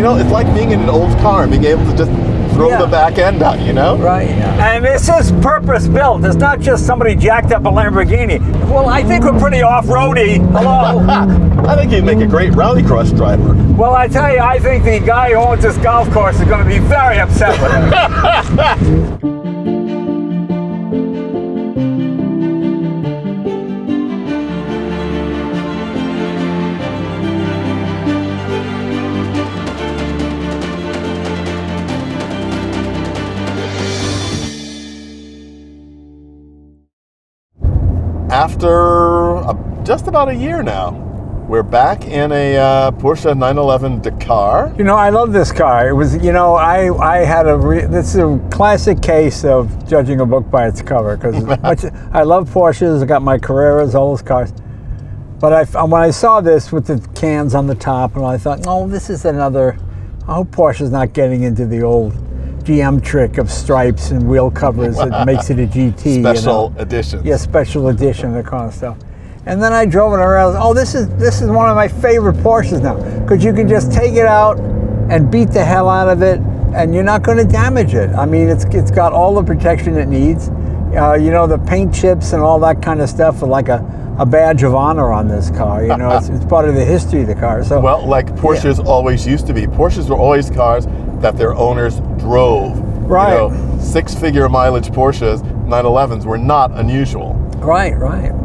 it's like being in an old car and being able to just throw the back end out, Right, yeah. And this is purpose-built. It's not just somebody jacked up a Lamborghini. Well, I think we're pretty off-roady. Hello? I think you'd make a great rallycross driver. Well, I tell you, I think the guy who owns this golf course is going to be very upset with him. After just about a year now, we're back in a Porsche 911 Dakar. I love this car. It was, I had this is a classic case of judging a book by its cover, because I love Porsches. I got my Carreras, all those cars. But when I saw this with the cans on the top, and I thought, oh, this is another, I hope Porsche's not getting into the old GM trick of stripes and wheel covers that makes it a GT. Special edition. Yeah, special edition, that kind of stuff. And then I drove it around. Oh, this is one of my favorite Porsches now, because you can just take it out and beat the hell out of it, and you're not going to damage it. I mean, it's got all the protection it needs. The paint chips and all that kind of stuff are like a badge of honor on this car. It's part of the history of the car. So, well, like Porsches always used to be. Porsches were always cars that their owners drove. Right. Six-figure mileage Porsches 911s were not unusual. Right.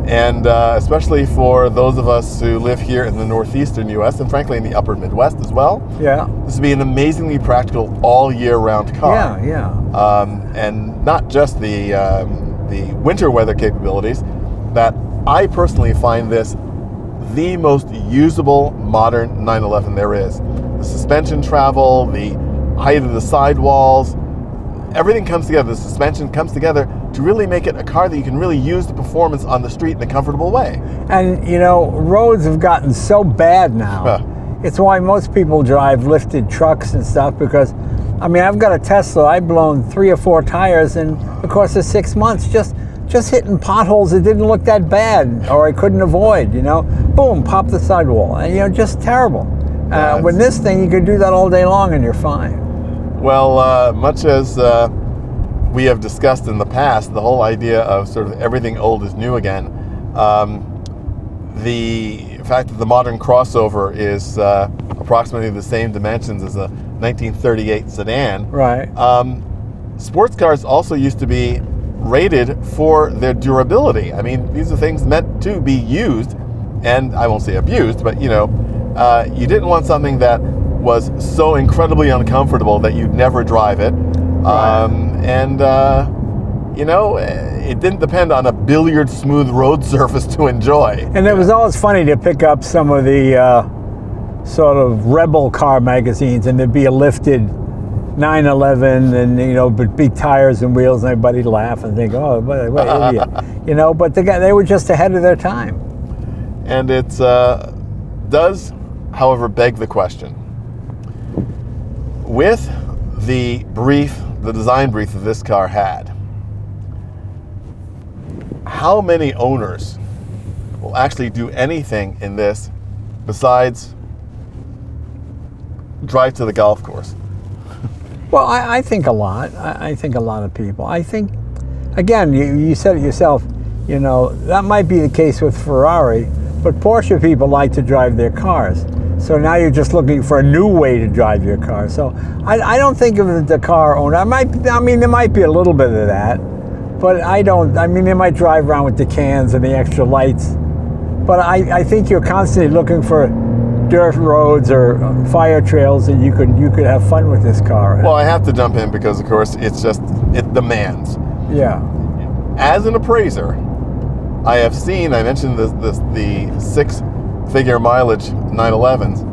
And especially for those of us who live here in the northeastern U.S. and frankly in the upper Midwest as well. Yeah. This would be an amazingly practical all-year-round car. Yeah. And not just the winter weather capabilities. That I personally find this the most usable modern 911 there is. The suspension travel, the height of the sidewalls, everything comes together. The suspension comes together to really make it a car that you can really use the performance on the street in a comfortable way. And roads have gotten so bad now. It's why most people drive lifted trucks and stuff, because I've got a Tesla. I've blown 3 or 4 tires in the course of 6 months just hitting potholes that didn't look that bad or I couldn't avoid. Boom, pop the sidewall, and just terrible. With this thing, you can do that all day long and you're fine. Well, much as we have discussed in the past, the whole idea of sort of everything old is new again, the fact that the modern crossover is approximately the same dimensions as a 1938 sedan. Right. Sports cars also used to be rated for their durability. These are things meant to be used, and I won't say abused, but you didn't want something that was so incredibly uncomfortable that you'd never drive it. Right. It didn't depend on a billiard smooth road surface to enjoy. And it was always funny to pick up some of the sort of rebel car magazines, and there'd be a lifted 911 and, but big tires and wheels, and everybody laugh and think, oh, what idiot. But they were just ahead of their time. And it does, however, beg the question. With the design brief that this car had, how many owners will actually do anything in this besides drive to the golf course? Well, I think a lot. I think a lot of people. I think, again, you said it yourself, that might be the case with Ferrari, but Porsche people like to drive their cars. So now you're just looking for a new way to drive your car. So I don't think of the Dakar owner. There might be a little bit of that, but I don't. They might drive around with the cans and the extra lights. But I think you're constantly looking for dirt roads or fire trails, and you could have fun with this car. Well, I have to jump in because, of course, it demands. Yeah. As an appraiser, I mentioned the 6-figure mileage 911s.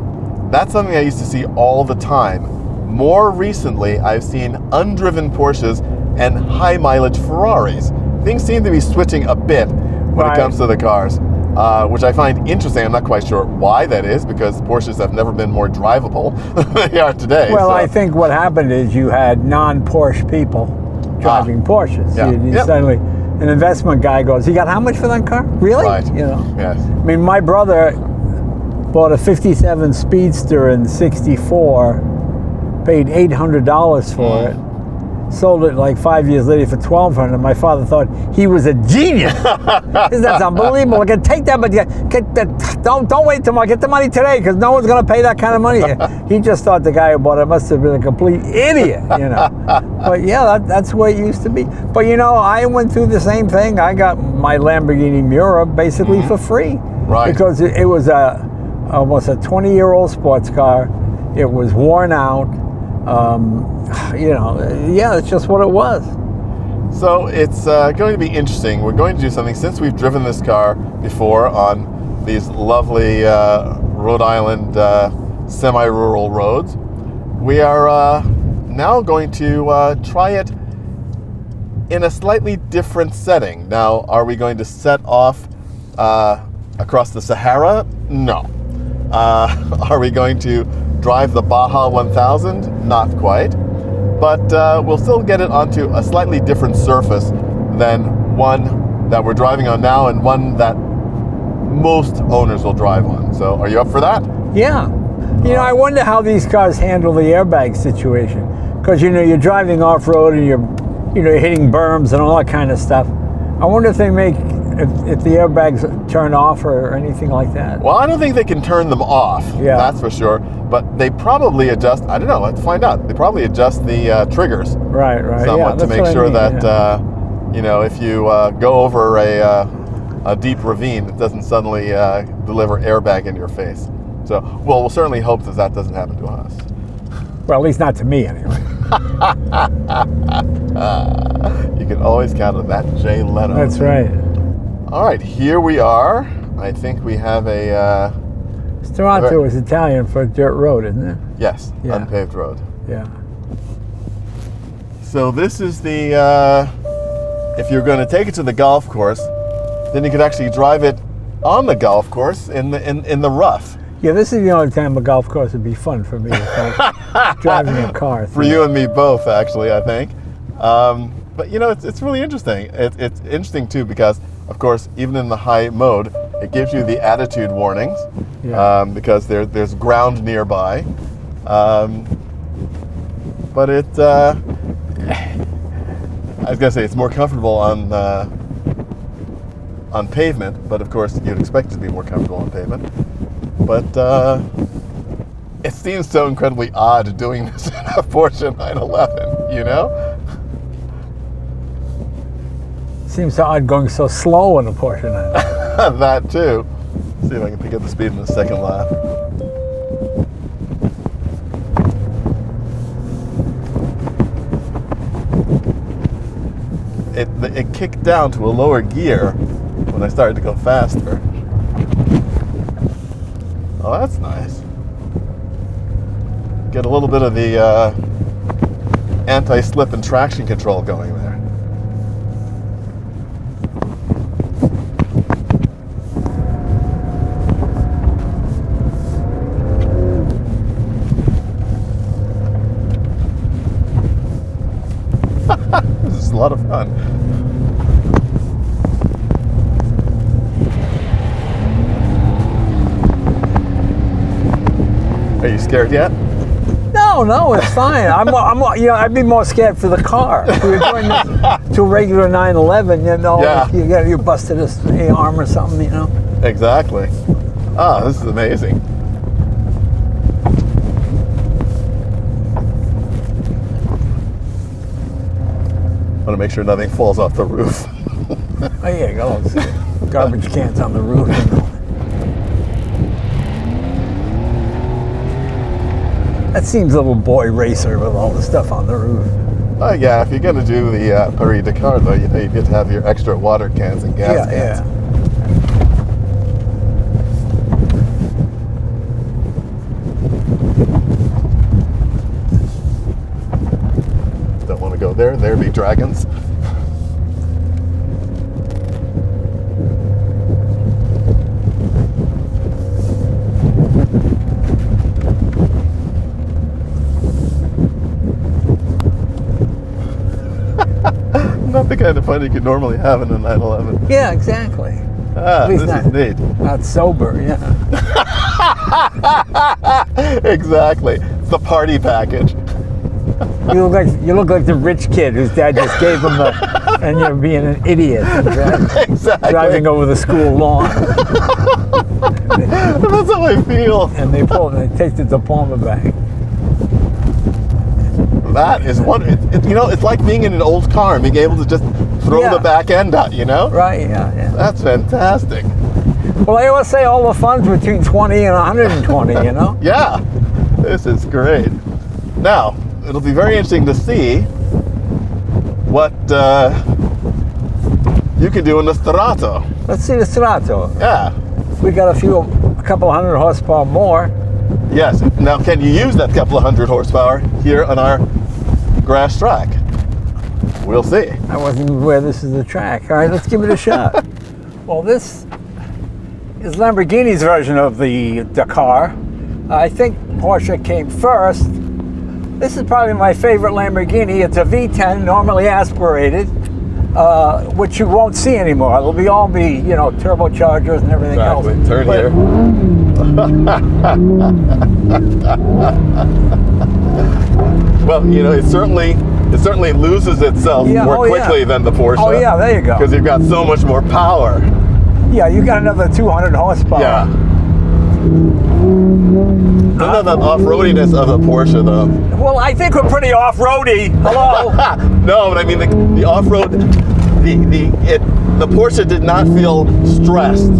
That's something I used to see all the time. More recently, I've seen undriven Porsches and high mileage Ferraris. Things seem to be switching a bit when it comes to the cars. Which I find interesting. I'm not quite sure why that is, because Porsches have never been more drivable than they are today. Well, I think what happened is you had non-Porsche people driving Porsches. Yeah. Suddenly, an investment guy goes, "You got how much for that car? Really?" Right. Yes. My brother bought a '57 Speedster in '64 paid $800 for it. Sold it like 5 years later for $1,200. My father thought he was a genius. That's unbelievable. I can take that, but don't wait till I get the money today because no one's going to pay that kind of money. He just thought the guy who bought it must have been a complete idiot, you know. But yeah, that's the way it used to be. But you know, I went through the same thing. I got my Lamborghini Miura basically for free, right? Because it was almost a 20-year-old sports car. It was worn out. You know, yeah, it's just what it was. So it's going to be interesting. We're going to do something, since we've driven this car before on these lovely Rhode Island semi-rural roads. We are now going to try it in a slightly different setting. Now, are we going to set off across the Sahara? No. Are we going to drive the Baja 1000? Not quite. But we'll still get it onto a slightly different surface than one that we're driving on now and one that most owners will drive on. So are you up for that? Yeah. You know, I wonder how these cars handle the airbag situation. Because, you know, you're driving off-road and you're hitting berms and all that kind of stuff. I wonder if they if the airbags turn off or anything like that. Well, I don't think they can turn them off, yeah, that's for sure. But they probably adjust, I don't know, let's find out. They probably adjust the triggers right, somewhat, yeah, to make sure that, yeah, you know, if you go over a deep ravine, it doesn't suddenly deliver airbag in your face. So, well, we'll certainly hope that that doesn't happen to us. Well, at least not to me, anyway. You can always count on that Jay Leno. That's right. All right, here we are. I think we have a... Toronto is Italian for dirt road, isn't it? Yes, yeah. Unpaved road. Yeah. So this is the... if you're going to take it to the golf course, then you could actually drive it on the golf course in the rough. Yeah, this is the only time a golf course would be fun for me. Driving a car. For you and me both, actually, I think. But you know, it's really interesting. It's interesting too because, of course, even in the high mode, it gives you the attitude warnings, yeah, because there's ground nearby. But it, I was gonna say it's more comfortable on pavement, but of course you'd expect it to be more comfortable on pavement. But it seems so incredibly odd doing this in a Porsche 911, you know? Seems so odd going so slow in a Porsche 911. That too. Let's see if I can pick up the speed in the second lap. It kicked down to a lower gear when I started to go faster. Oh, that's nice. Get a little bit of the anti-slip and traction control going there. This is a lot of fun. Are you scared yet? No, it's fine. You know, I'd be more scared for the car. If we were doing this to a regular 911, you know, yeah, you busted a arm or something, you know. Exactly. Ah, this is amazing. I want to make sure nothing falls off the roof. Oh yeah, go. Garbage cans on the roof. You know. That seems a little boy racer with all the stuff on the roof. Oh yeah, if you're going to do the Paris Dakar, though, you know, you get to have your extra water cans and gas cans. Yeah. Don't want to go there. There be dragons. Not the kind of fun you could normally have in a 911. Yeah, exactly. Ah, this is neat. Not sober, yeah. Exactly. It's the party package. You look like the rich kid whose dad just gave him and you're being an idiot. Exactly. Driving over the school lawn. That's how I feel. And they take the diploma back. That is it's like being in an old car and being able to just throw the back end out, Right, yeah. That's fantastic. Well, I always say all the fun's between 20 and 120, Yeah, this is great. Now, it'll be very interesting to see what you can do in the Strato. Let's see the Strato. Yeah. We got a couple hundred horsepower more. Yes. Now, can you use that couple of hundred horsepower here on our grass track? We'll see. I wasn't even aware this is the track. All right, let's give it a shot. Well, this is Lamborghini's version of the Dakar. I think Porsche came first. This is probably my favorite Lamborghini. It's a V10, normally aspirated, which you won't see anymore. It'll all be turbochargers and everything else. Turn here. Well, it certainly loses itself more quickly than the Porsche. Oh yeah, there you go. Because you've got so much more power. Yeah, you got another 200 horsepower. Yeah. None of the off-roadiness of the Porsche, though. Well, I think we're pretty off-roady. Hello. No, but I mean the off-road, the Porsche did not feel stressed.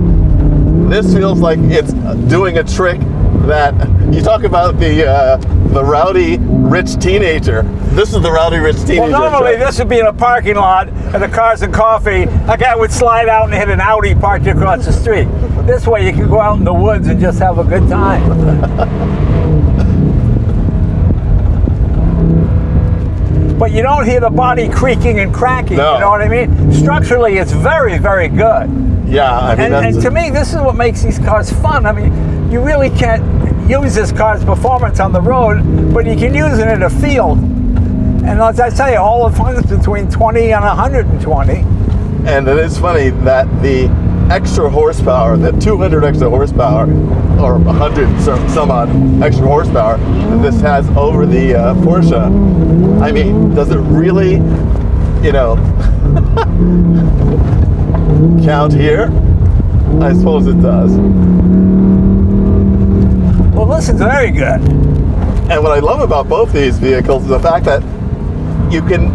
This feels like it's doing a trick that you talk about the rowdy rich teenager. This is the rowdy rich teenager. Well, normally trick. this would be in a parking lot and the cars and coffee. A guy would slide out and hit an Audi parked across the street. This way you can go out in the woods and just have a good time. But you don't hear the body creaking and cracking. No. You know what I mean? Structurally, it's very, very good. Yeah, I mean, and to me, this is what makes these cars fun. I mean, you really can't use this car's performance on the road, but you can use it in a field. And as I say, all the fun is between 20 and 120. And it is funny that the extra horsepower, the 200 extra horsepower, or 100 some odd extra horsepower that this has over the Porsche, I mean, does it really, count here? I suppose it does. Well, this is very good. And what I love about both these vehicles is the fact that you can,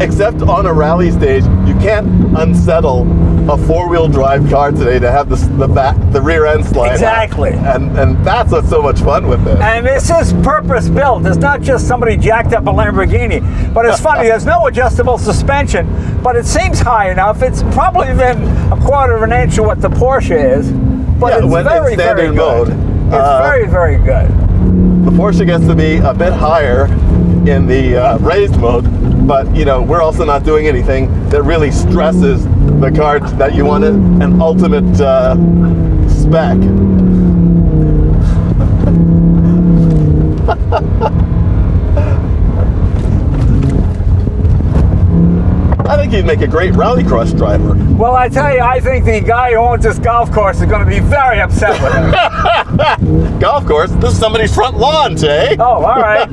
except on a rally stage, you can't unsettle a four-wheel drive car today to have the rear end slide Exactly. out. And that's what's so much fun with this. And this is purpose built. It's not just somebody jacked up a Lamborghini. But it's funny, there's no adjustable suspension, but it seems high enough. It's probably within a quarter of an inch of what the Porsche is. But Yeah, it's when very, in standard very good. mode. It's very, very good. The Porsche gets to be a bit higher in the raised mode, but we're also not doing anything that really stresses the car that you want an ultimate spec. I think he'd make a great rallycross driver. Well, I tell you, I think the guy who owns this golf course is going to be very upset with him. Golf course? This is somebody's front lawn, Jay. Oh, all right.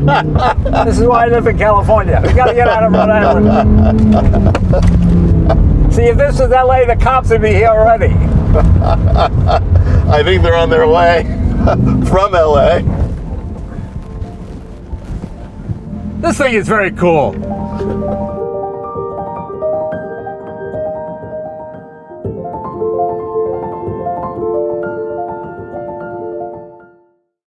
This is why I live in California. We got to get out of Rhode Island. See, if this was LA, the cops would be here already. I think they're on their way from LA. This thing is very cool.